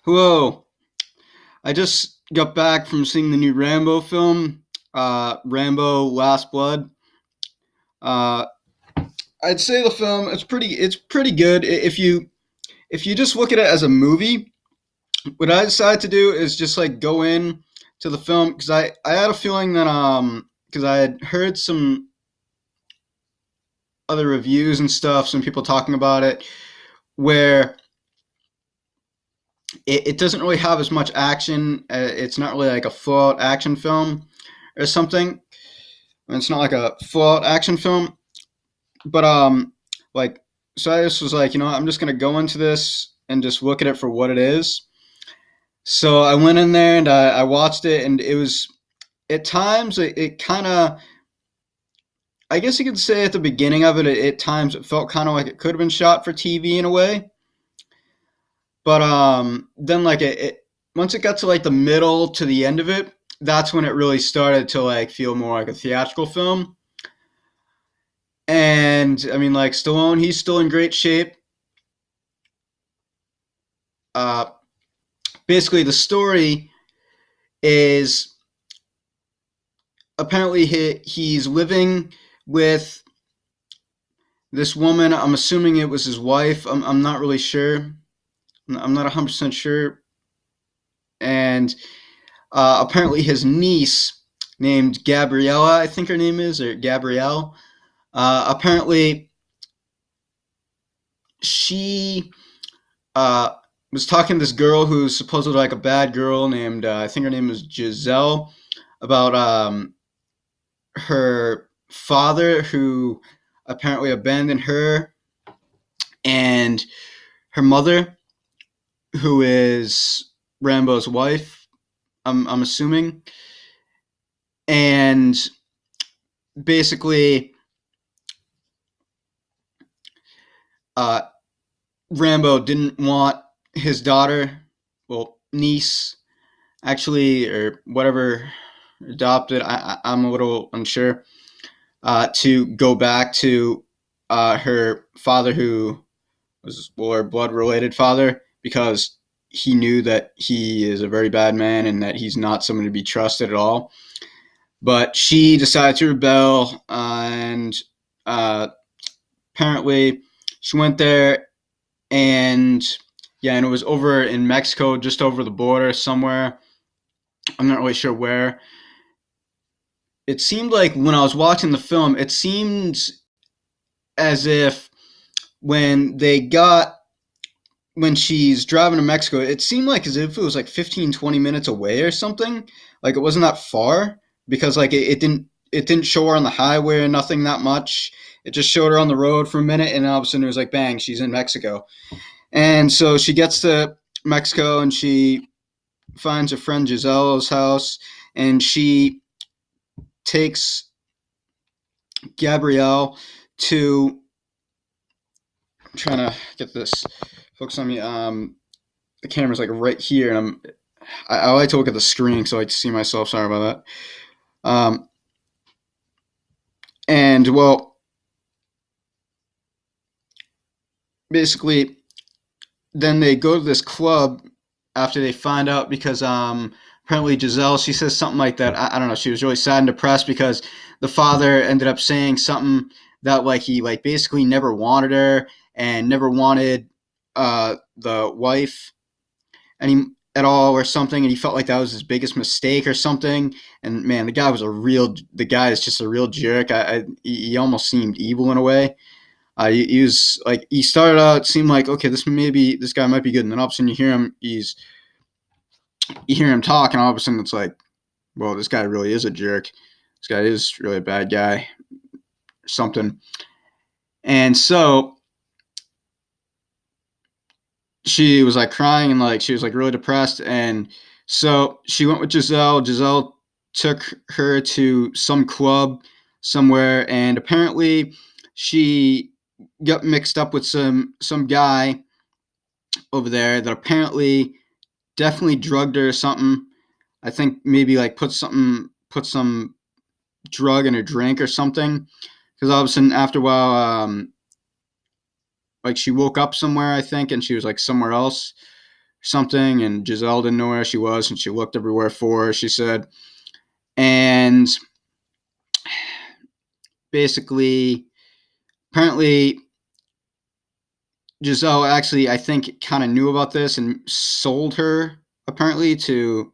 Hello. I just got back from seeing the new Rambo film, Rambo Last Blood. Uh, I'd say the film it's pretty good. If you just look at it as a movie, what I decided to do is just like go in to the film because I had a feeling that because I had heard some other reviews and stuff, some people talking about it, where it doesn't really have as much action. It's not really like a full out action film or something. It's not like a full out action film, but like so I just was like, I'm just gonna go into this and just look at it for what it is. So I went in there and I watched it, and it was at times it kind of, I guess you could say at the beginning of it, at times it felt kind of like it could have been shot for TV in a way, but then like it once it got to like the middle to the end of it, that's when it really started to like feel more like a theatrical film. And I mean, like Stallone, he's still in great shape. Uh, Basically, the story is apparently he's living with this woman. I'm assuming it was his wife. I'm not really sure. I'm not 100% sure. And apparently, his niece, named Gabriella, I think her name is, or Gabrielle, apparently she uh, was talking to this girl who's supposedly like a bad girl named, I think her name was Giselle, about her father who apparently abandoned her and her mother, who is Rambo's wife, I'm assuming. And basically, uh, Rambo didn't want his daughter, well, niece, actually, or whatever, adopted. I'm a little unsure. To go back to her father, who was, well, her blood related father, because he knew that he is a very bad man and that he's not someone to be trusted at all. But she decided to rebel, and uh, apparently she went there, and yeah, and it was over in Mexico, just over the border somewhere. I'm not really sure where. It seemed like when I was watching the film, it seemed as if when they got when she's driving to Mexico, it seemed like as if it was like 15, 20 minutes away or something. Like it wasn't that far because like it didn't show her on the highway or nothing that much. It just showed her on the road for a minute, and all of a sudden it was like bang, she's in Mexico. And so she gets to Mexico and she finds her friend Giselle's house, and she takes Gabrielle to, I'm trying to get this focus on me. The camera's like right here, and I like to look at the screen so I see myself. Sorry about that. And well, basically, then they go to this club after they find out because apparently Giselle, she says something like that. I don't know. She was really sad and depressed because the father ended up saying something that like he like basically never wanted her and never wanted the wife any at all or something, and he felt like that was his biggest mistake or something. And man, the guy is just a real jerk. He almost seemed evil in a way. He was like, he started out, it seemed like, okay, this guy might be good, and then all of a sudden you hear him talk, and all of a sudden it's like, well, this guy really is a jerk. This guy is really a bad guy or something. And so she was like crying, and like she was like really depressed, and so she went with Giselle. Giselle took her to some club somewhere, and apparently she got mixed up with some guy over there that apparently definitely drugged her or something. I think maybe like put some drug in her drink or something. Because all of a sudden, after a while, like she woke up somewhere, I think, and she was like somewhere else, something, and Giselle didn't know where she was, and she looked everywhere for her, she said. And basically, apparently, Giselle actually, I think, kind of knew about this and sold her, apparently, to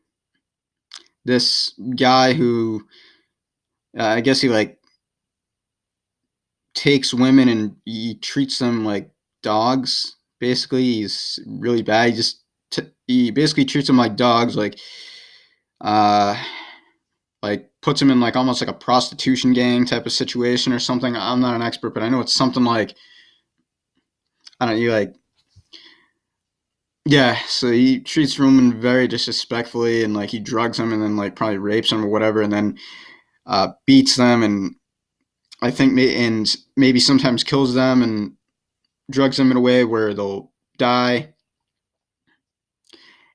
this guy who, I guess he like takes women and he treats them like dogs. Basically, he's really bad. He basically treats them like dogs, uh, like puts them in like almost like a prostitution gang type of situation or something. I'm not an expert, but I know it's something like, I don't know, you like, yeah. So he treats women very disrespectfully, and like he drugs them and then like probably rapes them or whatever, and then beats them, and I think and maybe sometimes kills them and drugs them in a way where they'll die.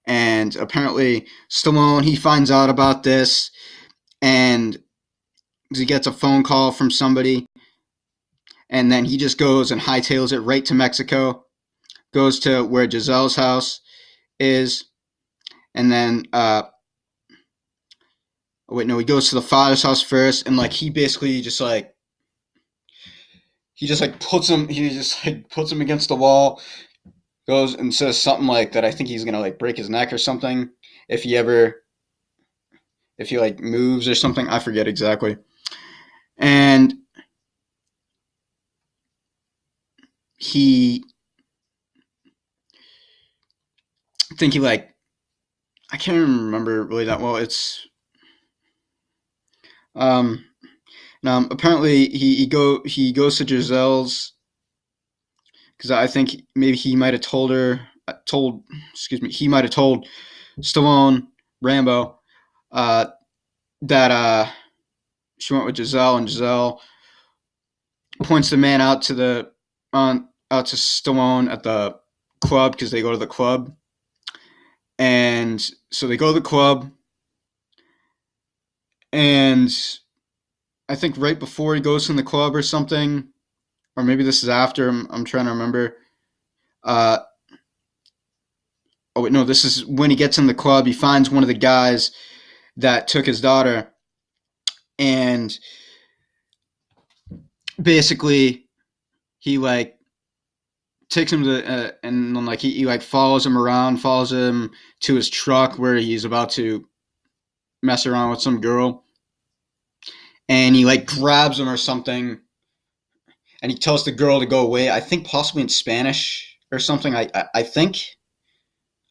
And apparently, Stallone, he finds out about this, and he gets a phone call from somebody, and then he just goes and hightails it right to Mexico, goes to where Giselle's house is, and then wait, no, he goes to the father's house first, and like he basically just like he just like puts him against the wall, goes and says something like that. I think he's gonna like break his neck or something if he ever if he like moves or something. I forget exactly. And he I think he like I can't remember really that well. It's um apparently he goes to Giselle's because I think maybe he might have told her told excuse me he might have told Stallone Rambo uh, that she went with Giselle, and Giselle points the man out to the on out to Stallone at the club because they go to the club, and so they go to the club, and I think right before he goes in the club or something, or maybe this is after. I'm trying to remember. Uh, oh wait, no, this is when he gets in the club. He finds one of the guys that took his daughter, and basically he like takes him to and then like he like follows him around, follows him to his truck where he's about to mess around with some girl, and he like grabs him or something, and he tells the girl to go away. I think possibly in Spanish or something. I think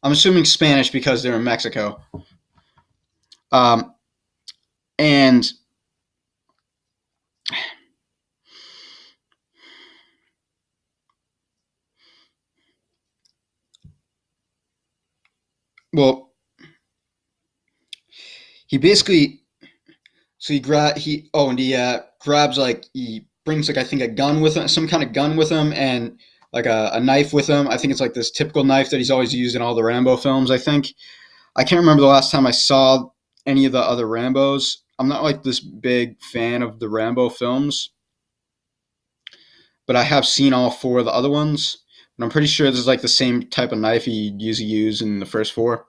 I'm assuming Spanish because they're in Mexico. Um, and well, he basically and he grabs like he brings like I think a gun with him, some kind of gun with him, and like a knife with him. I think it's like this typical knife that he's always used in all the Rambo films. I can't remember the last time I saw any of the other Rambos. I'm not like this big fan of the Rambo films, but I have seen all four of the other ones. And I'm pretty sure this is like the same type of knife he usually used in the first four.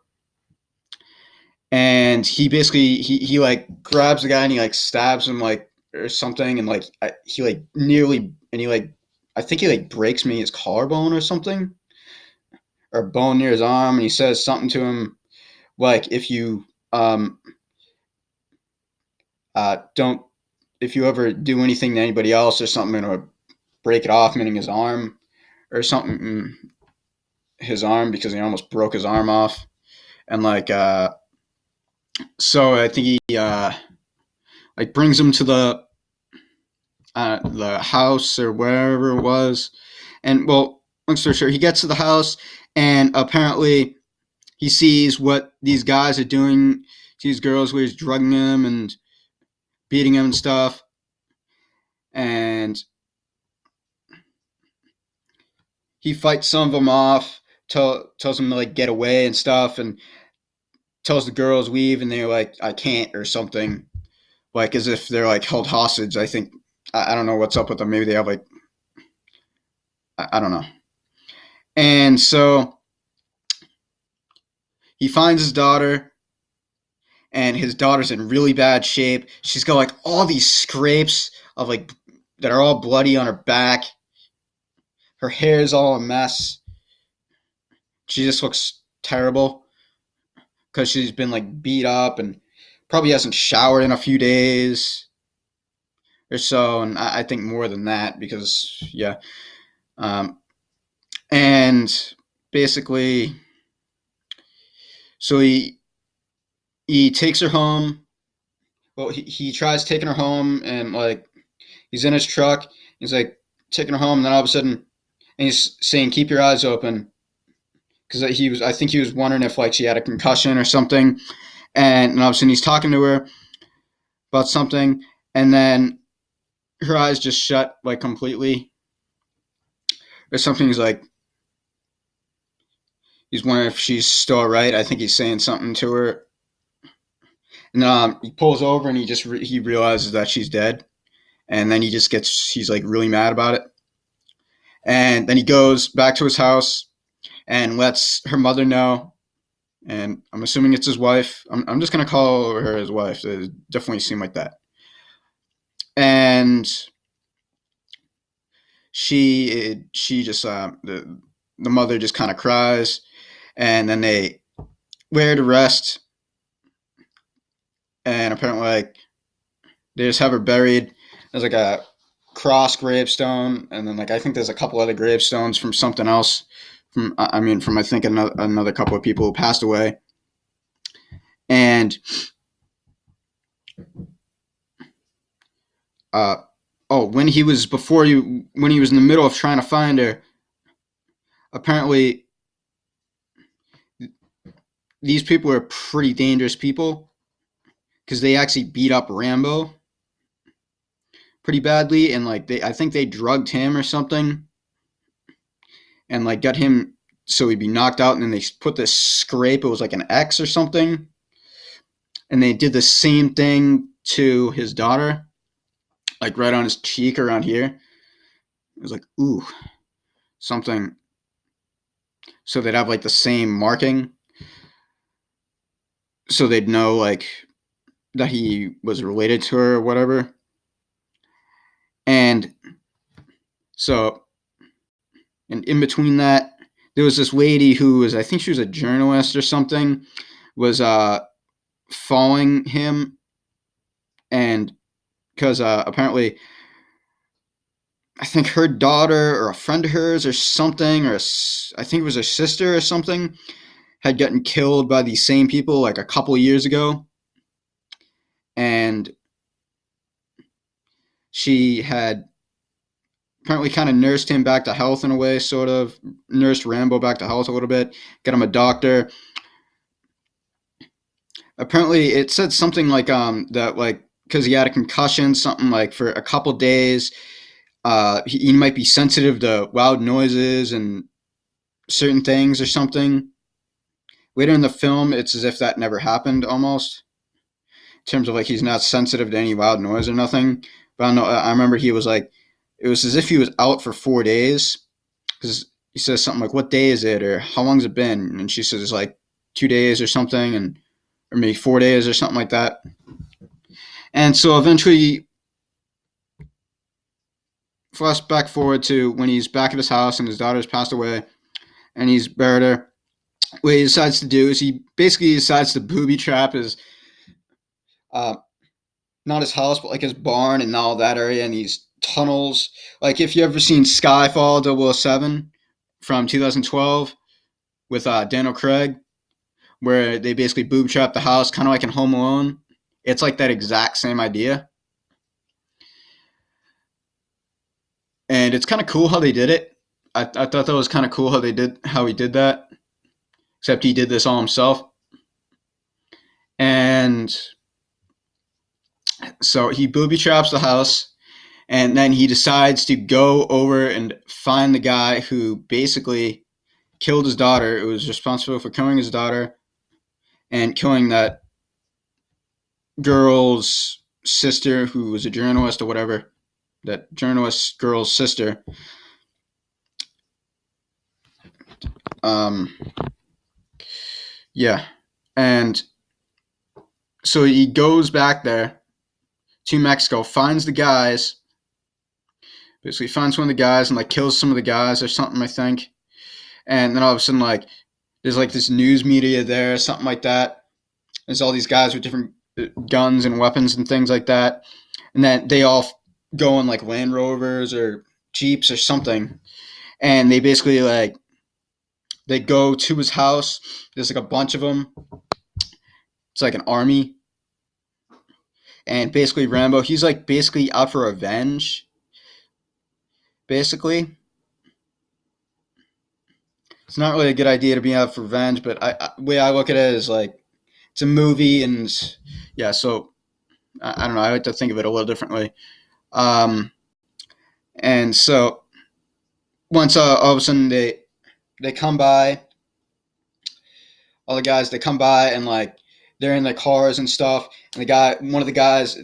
And he basically he like grabs the guy and he like stabs him like or something, and like he like nearly and he like I think he like breaks me his collarbone or something, or bone near his arm, and he says something to him like don't if you ever do anything to anybody else or something or break it off, meaning his arm or something, his arm because he almost broke his arm off, and like so I think he like brings him to the house or wherever it was, and well, long story short, he gets to the house and apparently he sees what these guys are doing to these girls, where he's drugging them and beating them and stuff, and he fights some of them off, tells them to like get away and stuff, and tells the girls leave, and they're like, I can't or something, like as if they're like held hostage. I think I don't know what's up with them. Maybe they have like I don't know. And so he finds his daughter, and his daughter's in really bad shape. She's got like all these scrapes of like that are all bloody on her back. Her hair is all a mess. She just looks terrible because she's been like beat up and probably hasn't showered in a few days or so, and I think more than that because yeah, um, and basically, so he takes her home. Well, he tries taking her home, and like he's in his truck. He's like taking her home, and then all of a sudden, and he's saying, "Keep your eyes open," because he was. I think he was wondering if like she had a concussion or something, and all of a sudden he's talking to her about something, and then her eyes just shut like completely or something. He's wondering if she's still all right. I think he's saying something to her, and he pulls over and he realizes that she's dead, and then he's like really mad about it, and then he goes back to his house and lets her mother know, and I'm assuming it's his wife. I'm just gonna call her his wife. It definitely seemed like that, and she just the mother just kind of cries, and then they lay her to rest, and apparently like they just have her buried. There's like a cross gravestone, and then like I think there's a couple other gravestones from something else. From I think another couple of people who passed away, and uh, oh, when he was in the middle of trying to find her, apparently these people are pretty dangerous people because they actually beat up Rambo pretty badly, and like I think they drugged him or something, and like got him so he'd be knocked out, and then they put this scrape. It was like an X or something, and they did the same thing to his daughter, like right on his cheek around here. It was like ooh something, so they'd have like the same marking, so they'd know like that he was related to her or whatever. And so, and in between that, there was this lady who was, I think she was a journalist or something, was following him, and because apparently, I think her daughter or a friend of hers or something, I think it was her sister or something, had gotten killed by these same people like a couple of years ago, and she had apparently kind of nursed him back to health in a way, sort of nursed Rambo back to health a little bit, got him a doctor. Apparently, it said something like that like because he had a concussion, something like for a couple days, he might be sensitive to loud noises and certain things or something. Later in the film, it's as if that never happened almost, in terms of like he's not sensitive to any loud noise or nothing. But I know I remember he was like, it was as if he was out for 4 days because he says something like, "What day is it?" or "How long's it been?" And she says it's like 2 days or something, and or maybe 4 days or something like that. And so eventually, flash back forward to when he's back at his house and his daughter's passed away, and he's buried her. What he decides to do is he basically decides to booby trap his, uh, not his house, but like his barn and all that area and these tunnels. Like if you ever seen Skyfall 007 from 2012 with Daniel Craig, where they basically booby trap the house, kind of like in Home Alone. It's like that exact same idea, and it's kind of cool how they did it. I thought that was kind of cool how he did that. Except he did this all himself, and so he booby traps the house, and then he decides to go over and find the guy who basically killed his daughter, who was responsible for killing his daughter and killing that girl's sister, who was a journalist or whatever, that journalist girl's sister. Um, Yeah. And so he goes back there to Mexico, finds the guys, basically finds one of the guys and like kills some of the guys or something, I think. And then all of a sudden, like, there's like this news media there, something like that. There's all these guys with different guns and weapons and things like that. And then they all go in like Land Rovers or Jeeps or something. And they basically like, they go to his house. There's like a bunch of them. It's like an army. And basically, Rambo, he's like basically out for revenge. Basically, it's not really a good idea to be out for revenge, but the way I look at it is like it's a movie, and yeah, so I don't know. I like to think of it a little differently. Um, and so once all of a sudden they come by, all the guys they come by and like they're in their cars and stuff, and one of the guys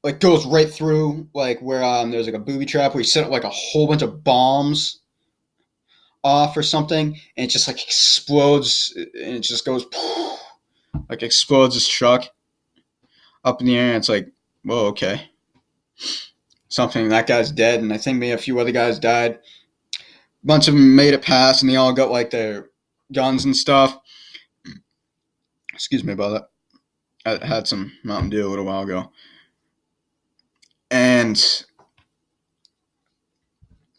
like goes right through like where there's like a booby trap where he set up like a whole bunch of bombs off or something, and it just like explodes, and it just goes like explodes his truck up in the air. And it's like, whoa, okay, something that guy's dead, and I think maybe a few other guys died. A bunch of them made it past, and they all got like their guns and stuff. Excuse me about that. I had some Mountain Dew a little while ago, and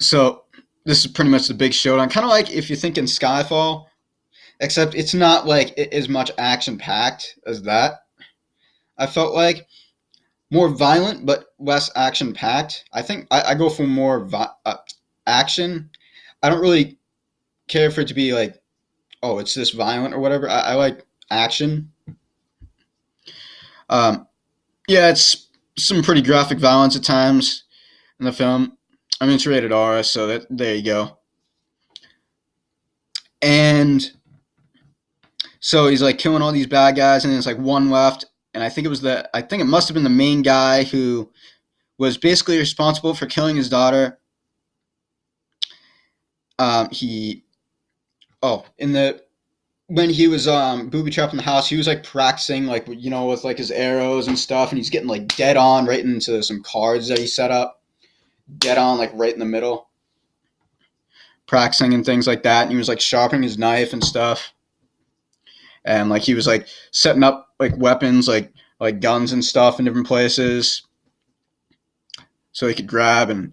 so this is pretty much the big showdown. Kind of like if you're thinking Skyfall, except it's not like as much action packed as that. I felt like more violent but less action packed. I think I go for more action. I don't really care for it to be like, oh, it's this violent or whatever. I like action. Um, yeah, it's some pretty graphic violence at times in the film. I mean, it's rated R, so there you go. And so he's like killing all these bad guys, and there's like one left. And I think it must have been the main guy who was basically responsible for killing his daughter. He in the when he was booby trapped in the house, he was like practicing like with like his arrows and stuff, and he's getting like dead on right into some cards that he set up, dead on like right in the middle, practicing and things like that. And he was like sharpening his knife and stuff, and like he was like setting up like weapons like guns and stuff in different places so he could grab, and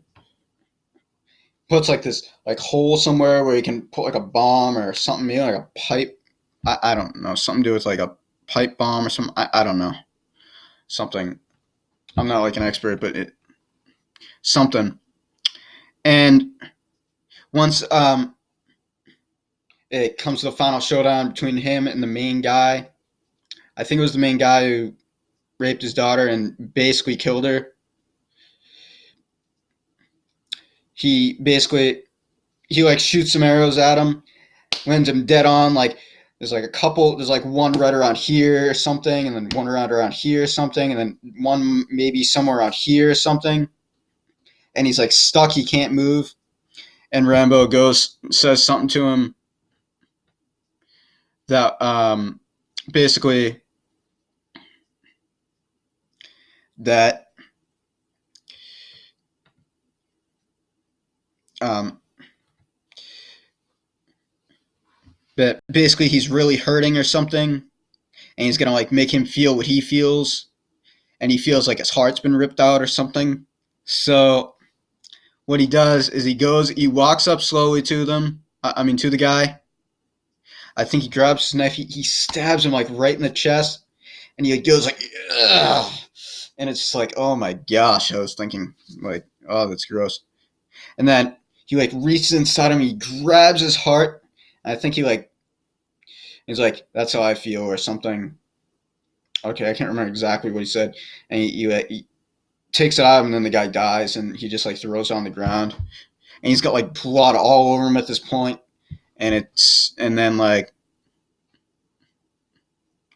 puts like this like hole somewhere where he can put like a bomb or something, maybe like a pipe. I don't know, something to do with like a pipe bomb or something. I don't know, something. I'm not like an expert, but something. And once it comes to the final showdown between him and the main guy, I think it was the main guy who raped his daughter and basically killed her. He like shoots some arrows at him, lands him dead on. Like there's like one right around here or something, and then one around here or something, and then one maybe somewhere around here or something. And he's like stuck, he can't move. And Rambo says something to him that basically that um, that basically he's really hurting or something, and he's gonna like make him feel what he feels, and he feels like his heart's been ripped out or something. So what he does is he walks up slowly to them. I mean, to the guy. I think he grabs his knife. He stabs him like right in the chest, and he goes like, ugh. And it's just like, oh my gosh. I was thinking like, oh, that's gross. And then he like reaches inside him. He grabs his heart. And I think he's like, that's how I feel or something. Okay, I can't remember exactly what he said. And he takes it out of him, and then the guy dies, and he just like throws it on the ground. And he's got like blood all over him at this point. And then like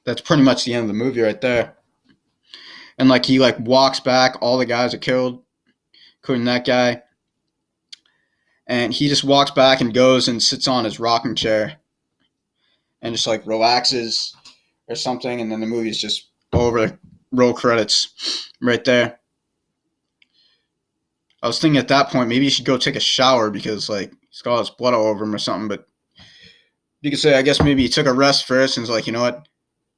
that's pretty much the end of the movie right there. And like he like walks back, all the guys are killed, including that guy. And he just walks back and goes and sits on his rocking chair. and just like relaxes or something, and then the movie's just over. Roll credits right there. I was thinking at that point maybe you should go take a shower because like he's got all his blood all over him or something. But you could say I guess maybe he took a rest first and was like, you know what?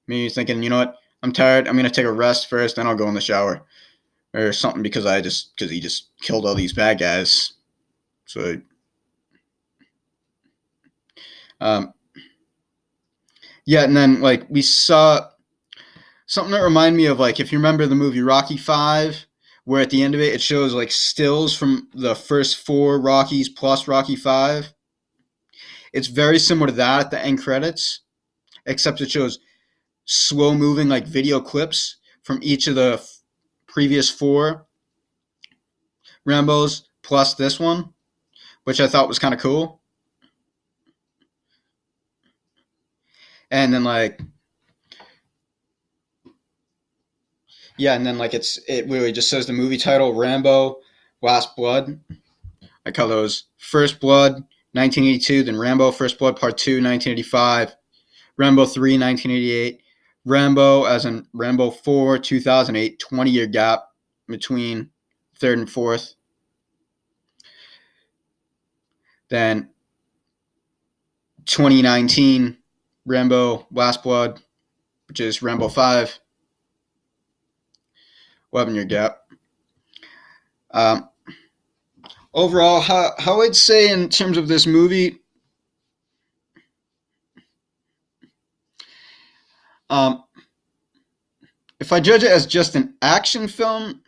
Maybe you're thinking, you know what? I'm tired. I'm gonna take a rest first, then I'll go in the shower or something because he just killed all these bad guys. So, um, yeah, and then like we saw something that reminded me of like if you remember the movie Rocky Five, where at the end of it it shows like stills from the first four Rockies plus Rocky Five. It's very similar to that at the end credits, except it shows slow moving like video clips from each of the previous four Rambos plus this one, which I thought was kind of cool. And then like yeah, and then like it really just says the movie title Rambo Last Blood. I call those First Blood 1982, then Rambo First Blood Part 2 1985, Rambo 3 1988, Rambo as in Rambo 4 2008, 20-year gap between third and fourth. Then 2019 Rambo Last Blood, which is Rambo 5, 11-year gap. Overall, how I'd say in terms of this movie, if I judge it as just an action film,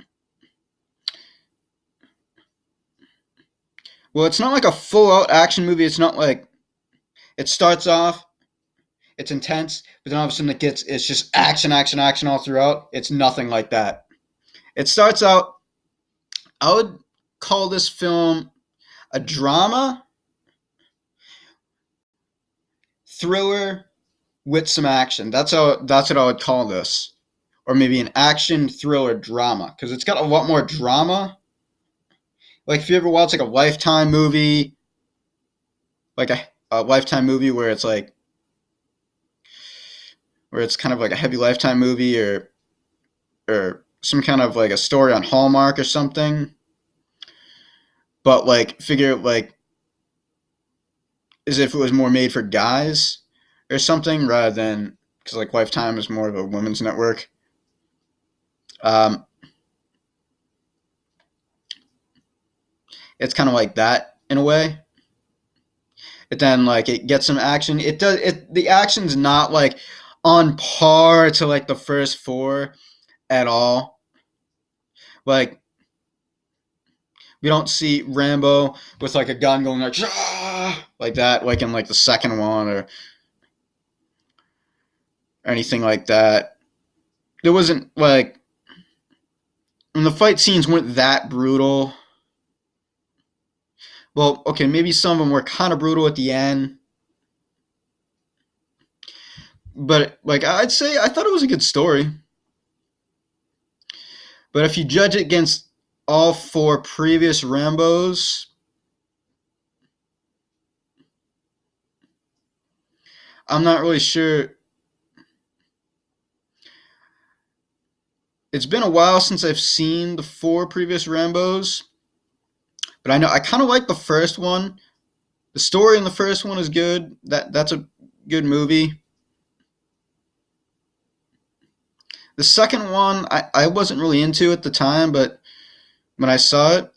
well, it's not like a full-out action movie. It's not like it starts off, it's intense, but then all of a sudden it's just action, action, action all throughout. It's nothing like that. It starts out, I would call this film a drama, thriller with some action. That's what I would call this. Or maybe an action thriller drama, because it's got a lot more drama. Like if you ever watch like a Lifetime movie, like a Lifetime movie where it's kind of like a heavy Lifetime movie or some kind of like a story on Hallmark or something. But like figure like as if it was more made for guys or something rather than because like Lifetime is more of a women's network. It's kind of like that in a way. But then like it gets some action. It does it. The action's not like on par to like the first four at all. Like we don't see Rambo with like a gun going like that, like in like the second one or anything like that. There wasn't like and the fight scenes weren't that brutal. Well, okay, maybe some of them were kind of brutal at the end, but like I'd say I thought it was a good story. But if you judge it against all four previous Rambos, I'm not really sure. It's been a while since I've seen the four previous Rambos, but I know I kind of like the first one. The story in the first one is good. That's a good movie. The second one I wasn't really into at the time, but when I saw it,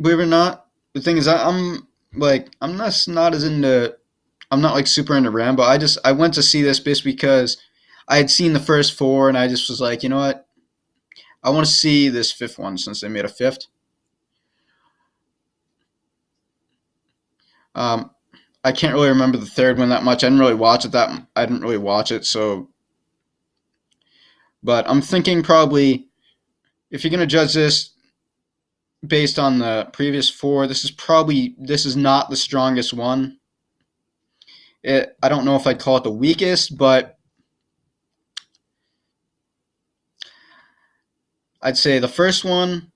believe it or not, the thing is I'm not as into I'm not like super into Rambo. I went to see this just because I had seen the first four and I just was like, you know what? I want to see this fifth one since they made a fifth. Um, I can't really remember the third one that much. I didn't really watch it that. I didn't really watch it, so. But I'm thinking probably if you're gonna judge this based on the previous four, this is not the strongest one. I don't know if I'd call it the weakest, but I'd say the first one.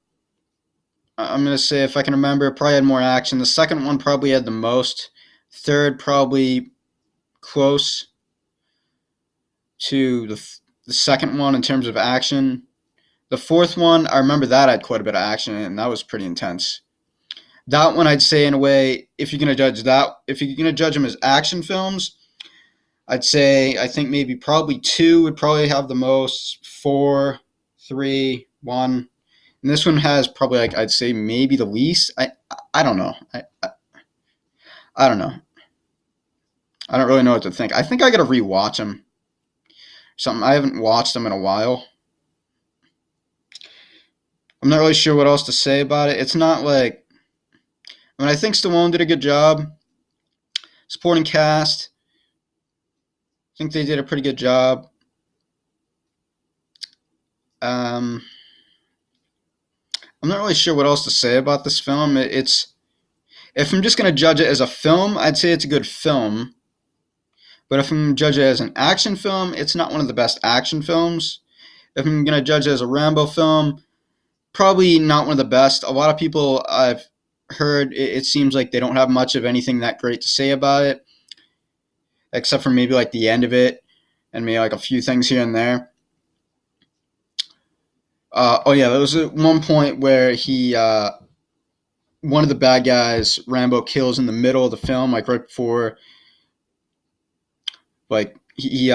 I'm gonna say if I can remember, probably had more action. The second one probably had the most. Third probably close to the second one in terms of action. The fourth one, I remember that had quite a bit of action in it, and that was pretty intense. That one, I'd say, in a way, if you're gonna judge them as action films, I'd say I think maybe probably two would probably have the most. Four, three, one, and this one has probably like I'd say maybe the least. I don't know. I don't know. I don't really know what to think. I think I gotta rewatch them. Something I haven't watched them in a while. I'm not really sure what else to say about it. It's not like I mean I think Stallone did a good job. Supporting cast, I think they did a pretty good job. Um, I'm not really sure what else to say about this film. It's if I'm just gonna judge it as a film, I'd say it's a good film. But if I'm gonna judge it as an action film, it's not one of the best action films. If I'm gonna judge it as a Rambo film, probably not one of the best. A lot of people I've heard it seems like they don't have much of anything that great to say about it, except for maybe like the end of it and maybe like a few things here and there. Oh yeah, there was one point where one of the bad guys Rambo kills in the middle of the film, like right before, like he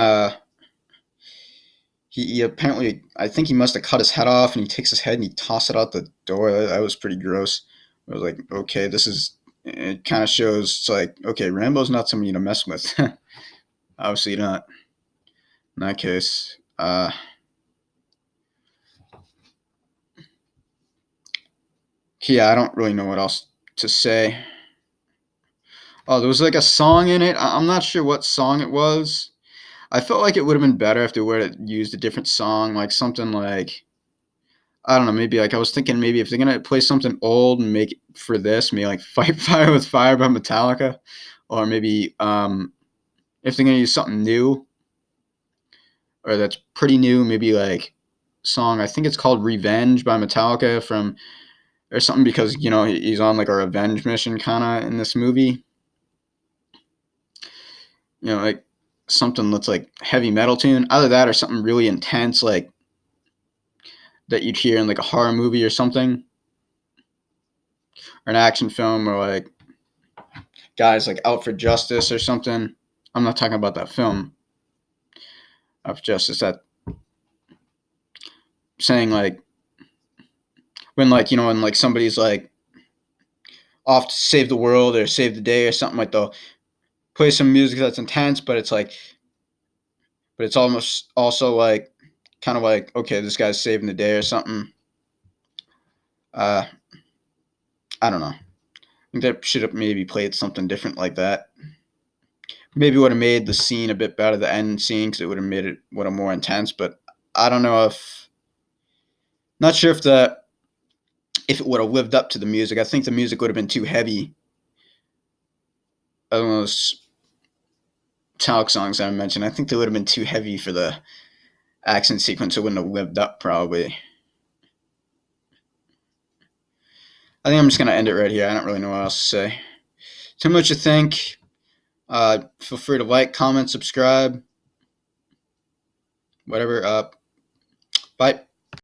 apparently I think he must have cut his head off and he takes his head and he tosses it out the door. That was pretty gross. I was like, okay, this is. It kind of shows it's like okay, Rambo's not somebody to mess with. Obviously not in that case. Yeah, I don't really know what else to say. Oh, there was like a song in it. I'm not sure what song it was. I felt like it would have been better if they would have used a different song, like something like I don't know, maybe like I was thinking maybe if they're gonna play something old and make it for this, maybe like Fight Fire with Fire by Metallica, or maybe if they're gonna use something new or that's pretty new, maybe like song I think it's called Revenge by Metallica from or something because he's on like a revenge mission kind of in this movie. Like something that's like heavy metal tune. Either that or something really intense like that you'd hear in like a horror movie or something, or an action film, or like guys like Out for Justice or something. I'm not talking about that film, Out for Justice. That saying like when when like somebody's like off to save the world or save the day or something, like they'll play some music that's intense, but it's almost also like kind of like okay, this guy's saving the day or something. Uh, I don't know. I think they should have maybe played something different like that. Maybe would have made the scene a bit better, the end scene, because it would have made it would have more intense. But I don't know if, not sure if it would have lived up to the music. I think the music would have been too heavy. Those Metallic songs I mentioned, I think they would have been too heavy for the action sequence. It wouldn't have lived up probably. I think I'm just gonna end it right here. I don't really know what else to say. Too much to think. Feel free to like, comment, subscribe, whatever. Bye.